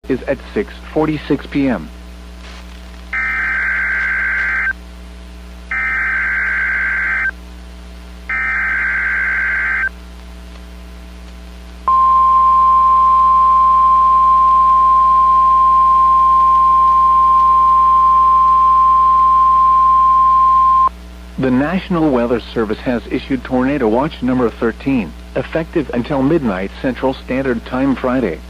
is at 6:46 p.m. The National Weather Service has issued Tornado Watch number 13, effective until midnight Central Standard Time Friday.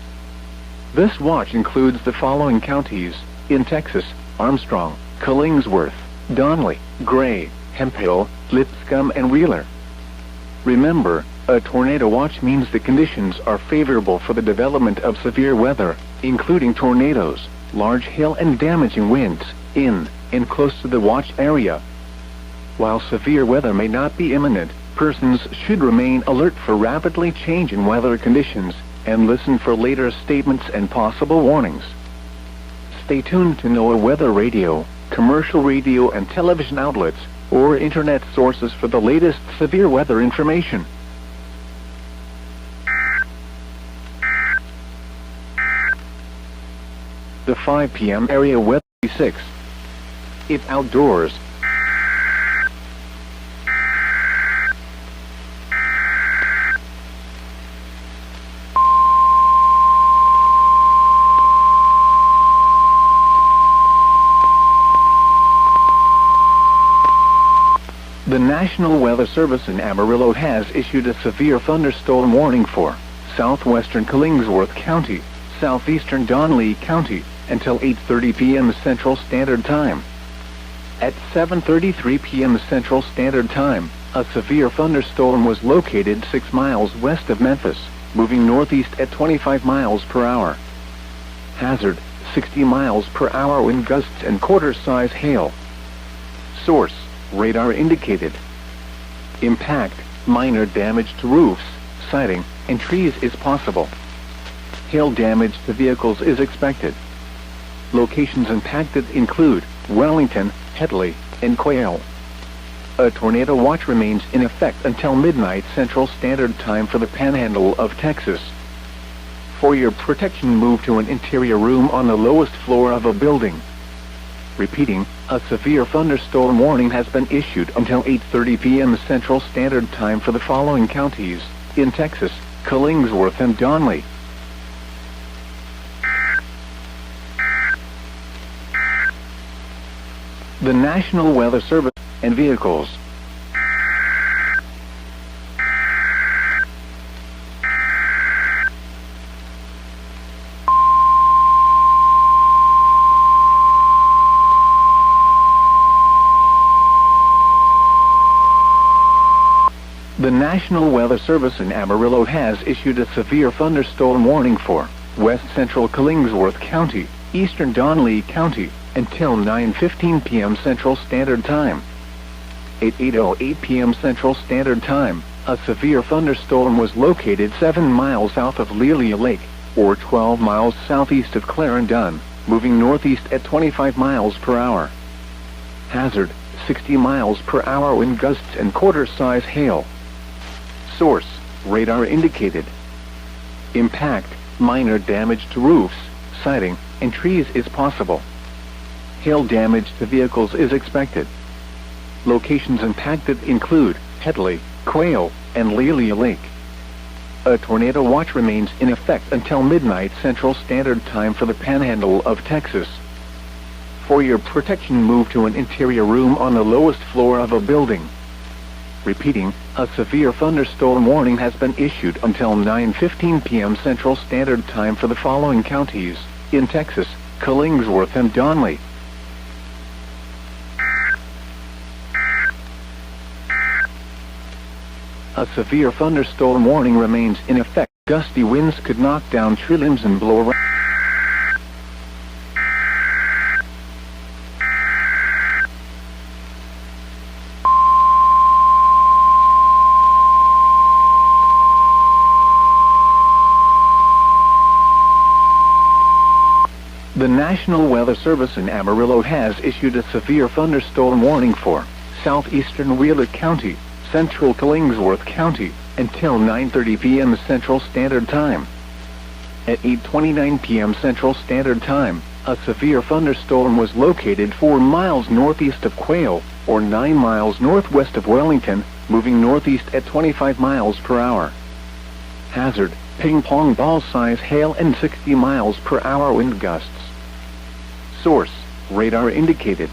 This watch includes the following counties in Texas: Armstrong, Killingsworth, Donley, Gray, Hemphill, Lipscomb, and Wheeler. Remember, a tornado watch means the conditions are favorable for the development of severe weather, including tornadoes, large hail, and damaging winds, in and close to the watch area. While severe weather may not be imminent, persons should remain alert for rapidly changing weather conditions and listen for later statements and possible warnings. Stay tuned to NOAA weather radio, commercial radio and television outlets, or internet sources for the latest severe weather information. The 5 p.m. area weather 6. If outdoors. The National Weather Service in Amarillo has issued a severe thunderstorm warning for southwestern Killingsworth County, southeastern Donley County, until 8:30 p.m. Central Standard Time. At 7:33 p.m. Central Standard Time, a severe thunderstorm was located 6 miles west of Memphis, moving northeast at 25 miles per hour. Hazard: 60 miles per hour wind gusts and quarter-size hail. Source: radar indicated. Impact: minor damage to roofs, siding, and trees is possible. Hail damage to vehicles is expected. Locations impacted include Wellington, Headley, and Quail. A tornado watch remains in effect until midnight Central Standard Time for the Panhandle of Texas. For your protection, move to an interior room on the lowest floor of a building. Repeating, a severe thunderstorm warning has been issued until 8:30 p.m. Central Standard Time for the following counties in Texas: Killingsworth and Donley. The National Weather Service and vehicles. The National Weather Service in Amarillo has issued a severe thunderstorm warning for west central Killingsworth County, eastern Donley County, until 9:15 p.m. Central Standard Time. At 8:08 p.m. Central Standard Time, a severe thunderstorm was located 7 miles south of Lelia Lake, or 12 miles southeast of Clarendon, moving northeast at 25 miles per hour. Hazard: 60 miles per hour wind gusts and quarter-size hail. Source: radar indicated. Impact: minor damage to roofs, siding, and trees is possible. Hail damage to vehicles is expected. Locations impacted include Headley, Quail, and Lelia Lake. A tornado watch remains in effect until midnight Central Standard Time for the Panhandle of Texas. For your protection, move to an interior room on the lowest floor of a building. Repeating, a severe thunderstorm warning has been issued until 9:15 p.m. Central Standard Time for the following counties in Texas: Killingsworth and Donley. A severe thunderstorm warning remains in effect. Gusty winds could knock down tree limbs and blow around. The National Weather Service in Amarillo has issued a severe thunderstorm warning for southeastern Wheeler County, central Killingsworth County, until 9:30 p.m. Central Standard Time. At 8:29 p.m. Central Standard Time, a severe thunderstorm was located 4 miles northeast of Quail, or 9 miles northwest of Wellington, moving northeast at 25 miles per hour. Hazard, ping-pong ball size hail and 60 miles per hour wind gusts. Source, radar indicated.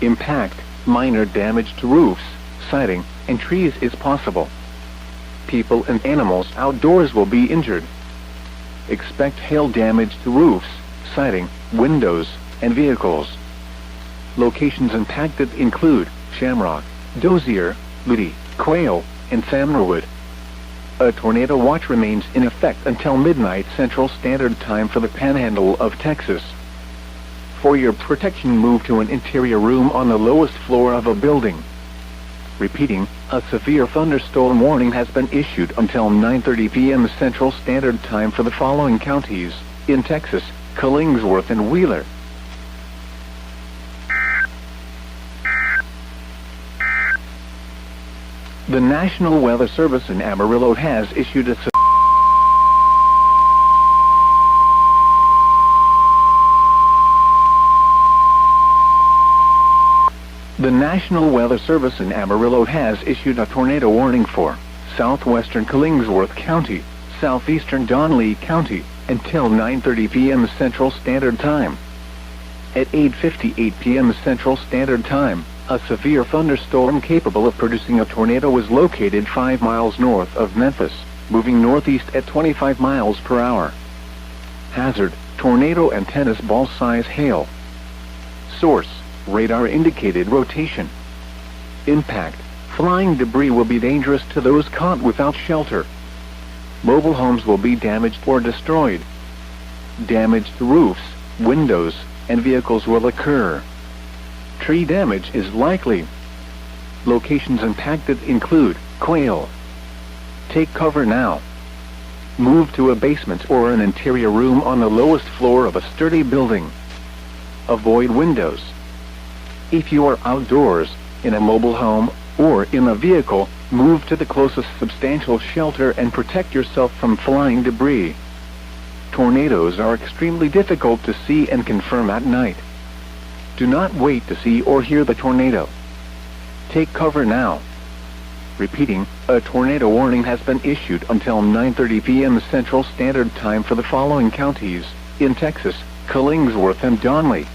Impact, minor damage to roofs, siding, and trees is possible. People and animals outdoors will be injured. Expect hail damage to roofs, siding, windows, and vehicles. Locations impacted include Shamrock, Dozier, Luty, Quail, and Samnorwood. A tornado watch remains in effect until midnight Central Standard Time for the Panhandle of Texas. For your protection, move to an interior room on the lowest floor of a building. Repeating, a severe thunderstorm warning has been issued until 9:30 p.m. Central Standard Time for the following counties in Texas: Killingsworth and Wheeler. The National Weather Service in Amarillo has issued a The National Weather Service in Amarillo has issued a tornado warning for southwestern Killingsworth County, southeastern Donnelly County, until 9:30 p.m. Central Standard Time. At 8:58 p.m. Central Standard Time, a severe thunderstorm capable of producing a tornado was located 5 miles north of Memphis, moving northeast at 25 miles per hour. Hazard, tornado and tennis ball size hail. Source, radar indicated rotation. Impact, flying debris will be dangerous to those caught without shelter. Mobile homes will be damaged or destroyed. Damage to roofs, windows, and vehicles will occur. Tree damage is likely. Locations impacted include Quail. Take cover now. Move to a basement or an interior room on the lowest floor of a sturdy building. Avoid windows. If you are outdoors, in a mobile home, or in a vehicle, move to the closest substantial shelter and protect yourself from flying debris. Tornadoes are extremely difficult to see and confirm at night. Do not wait to see or hear the tornado. Take cover now. Repeating, a tornado warning has been issued until 9:30 p.m. Central Standard Time for the following counties in Texas: Killingsworth and Donnelly.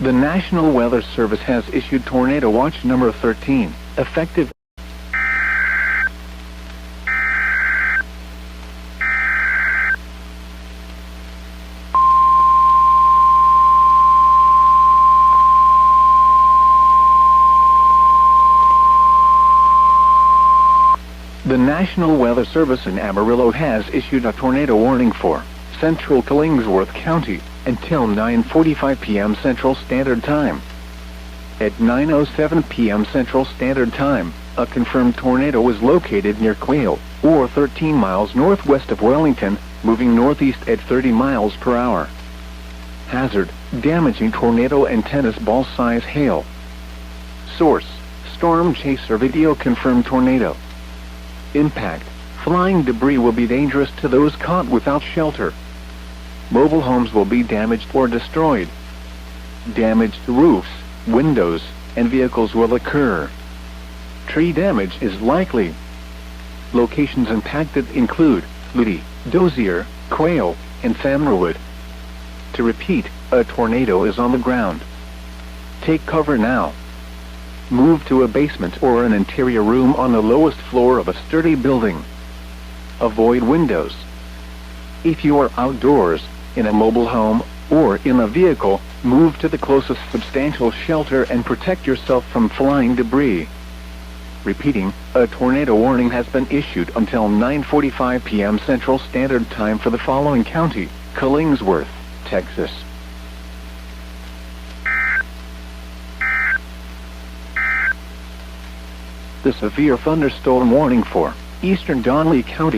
The National Weather Service has issued Tornado Watch number 13, effective The National Weather Service in Amarillo has issued a tornado warning for central Killingsworth County until 9:45 p.m. Central Standard Time. At 9:07 p.m. Central Standard Time, a confirmed tornado was located near Quail, or 13 miles northwest of Wellington, moving northeast at 30 miles per hour. Hazard, damaging tornado and tennis ball size hail. Source, storm chaser video confirmed tornado. Impact, flying debris will be dangerous to those caught without shelter. Mobile homes will be damaged or destroyed. Damage to roofs, windows, and vehicles will occur. Tree damage is likely. Locations impacted include Luty, Dozier, Quail, and Samnorwood. To repeat, a tornado is on the ground. Take cover now. Move to a basement or an interior room on the lowest floor of a sturdy building. Avoid windows. If you are outdoors, in a mobile home, or in a vehicle, move to the closest substantial shelter and protect yourself from flying debris. Repeating, a tornado warning has been issued until 9:45 p.m. Central Standard Time for the following county: Killingsworth, Texas. The severe thunderstorm warning for eastern Donnelly County